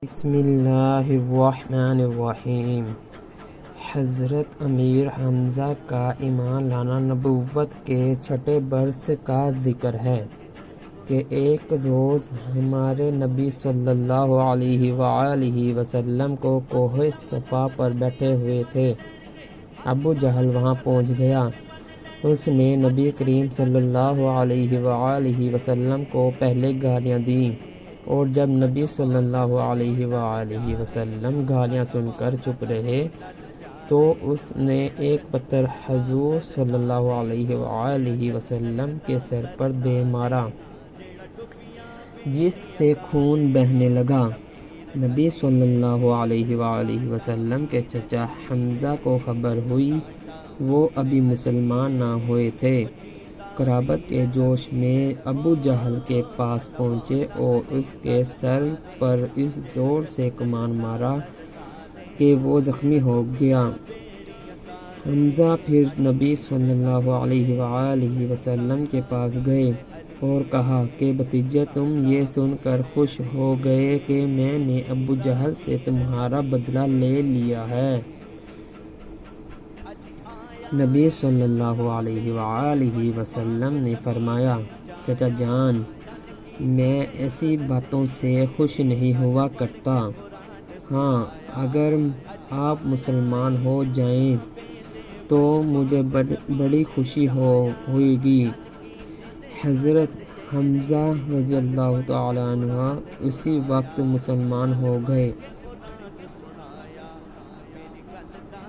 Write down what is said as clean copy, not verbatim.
بسم اللہ الرحمن الرحیم۔ حضرت امیر حمزہ کا ایمان لانا نبوت کے چھٹے برس کا ذکر ہے کہ ایک روز ہمارے نبی صلی اللہ علیہ وآلہ وسلم کو کوہ صفا پر بیٹھے ہوئے تھے۔ ابو جہل وہاں پہنچ گیا۔ اس نے نبی کریم صلی اللہ علیہ وآلہ وسلم کو پہلے گالیاں دیں، اور جب نبی صلی اللہ علیہ وآلہ وسلم گالیاں سن کر چپ رہے تو اس نے ایک پتھر حضور صلی اللہ علیہ وآلہ وسلم کے سر پر دے مارا، جس سے خون بہنے لگا۔ نبی صلی اللہ علیہ وآلہ وسلم کے چچا حمزہ کو خبر ہوئی۔ وہ ابھی مسلمان نہ ہوئے تھے۔ قرابت کے جوش میں ابو جہل کے پاس پہنچے اور اس کے سر پر اس زور سے کمان مارا کہ وہ زخمی ہو گیا۔ حمزہ پھر نبی صلی اللہ علیہ وآلہ وسلم کے پاس گئے اور کہا کہ بھتیجے، تم یہ سن کر خوش ہو گئے کہ میں نے ابو جہل سے تمہارا بدلہ لے لیا ہے۔ نبی صلی اللہ علیہ وآلہ وسلم نے فرمایا، چچا جان، میں ایسی باتوں سے خوش نہیں ہوا کرتا۔ ہاں، اگر آپ مسلمان ہو جائیں تو مجھے بڑی خوشی ہوئے گی۔ حضرت حمزہ رضی اللہ تعالیٰ عنہ اسی وقت مسلمان ہو گئے۔